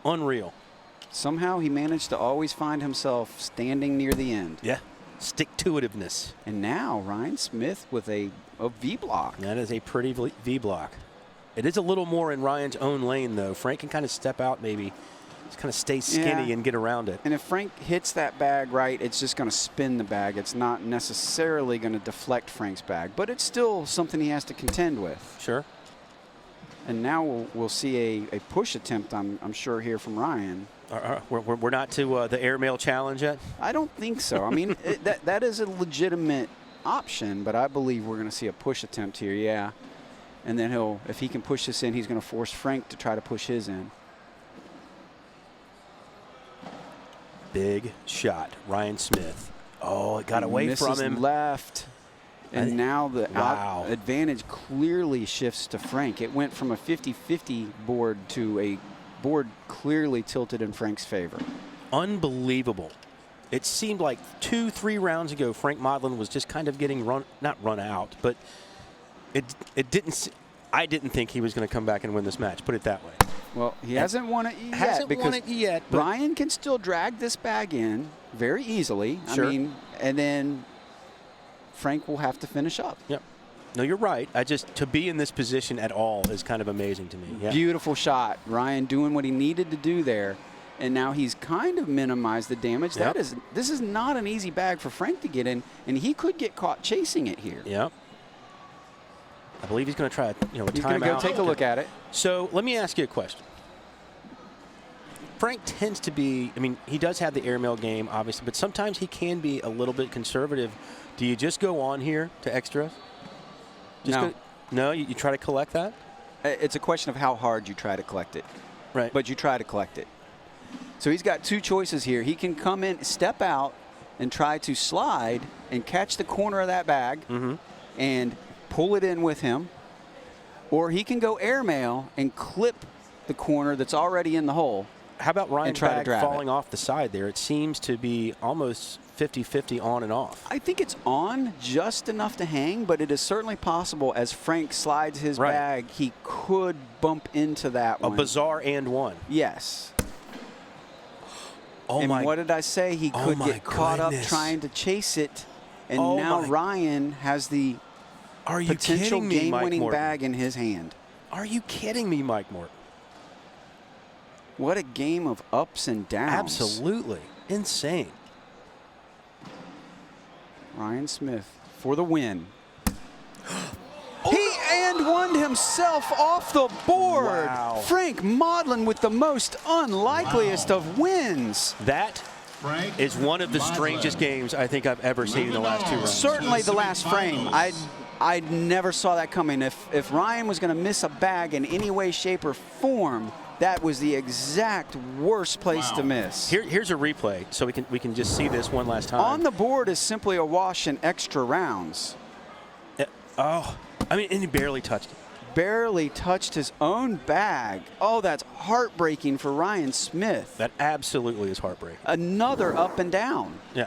Unreal. Somehow he managed to always find himself standing near the end. Yeah. Stick-to-itiveness. And now Ryan Smith with a V block. That is a pretty V block. It is a little more in Ryan's own lane, though. Frank can kind of step out maybe. Just kind of stay skinny and get around it. And if Frank hits that bag right, it's just going to spin the bag. It's not necessarily going to deflect Frank's bag, but it's still something he has to contend with. Sure. And now we'll see a push attempt, I'm sure, here from Ryan. We're not to the airmail challenge yet? I don't think so. I mean, that is a legitimate option, but I believe we're going to see a push attempt here, yeah. And then if he can push this in, he's going to force Frank to try to push his in. Big shot, Ryan Smith. Oh, it got away from him. Left. And now the advantage clearly shifts to Frank. It went from a 50-50 board to a board clearly tilted in Frank's favor. Unbelievable. It seemed like 2-3 rounds ago, Frank Modlin was just kind of getting not run out, but it didn't. I didn't think he was going to come back and win this match. Put it that way. Well, he hasn't won it yet. But Ryan can still drag this bag in very easily. Sure. I mean, and then Frank will have to finish up. Yep. No, you're right. To be in this position at all is kind of amazing to me. Yeah. Beautiful shot. Ryan doing what he needed to do there. And now he's kind of minimized the damage. Yep. This is not an easy bag for Frank to get in, and he could get caught chasing it here. Yep. I believe he's going to try a He's going to go take a look at it. So let me ask you a question. Frank tends to be, I mean, he does have the airmail game, obviously, but sometimes he can be a little bit conservative. Do you just go on here to extras? No, you try to collect that? It's a question of how hard you try to collect it. Right. But you try to collect it. So he's got two choices here. He can come in, step out, and try to slide and catch the corner of that bag and pull it in with him. Or he can go airmail and clip the corner that's already in the hole. How about Ryan's bag falling it off the side there? It seems to be almost 50-50 on and off. I think it's on just enough to hang, but it is certainly possible as Frank slides his bag, he could bump into that one. A bizarre and one. Yes. Oh, and what did I say? He could get caught up trying to chase it. And now Ryan has the potential game-winning bag in his hand. Are you kidding me, Mike Morton? What a game of ups and downs. Absolutely. Insane. Ryan Smith for the win. He won himself off the board. Wow. Frank Modlin with the most unlikeliest of wins. That is one of the strangest games I think I've ever seen in the last 2 rounds. Certainly the last frame. I never saw that coming. If Ryan was going to miss a bag in any way, shape, or form, that was the exact worst place to miss. Here's a replay, so we can just see this one last time. On the board is simply a wash in extra rounds. I mean, and he barely touched it. Barely touched his own bag. Oh, that's heartbreaking for Ryan Smith. That absolutely is heartbreaking. Another up and down. Yeah.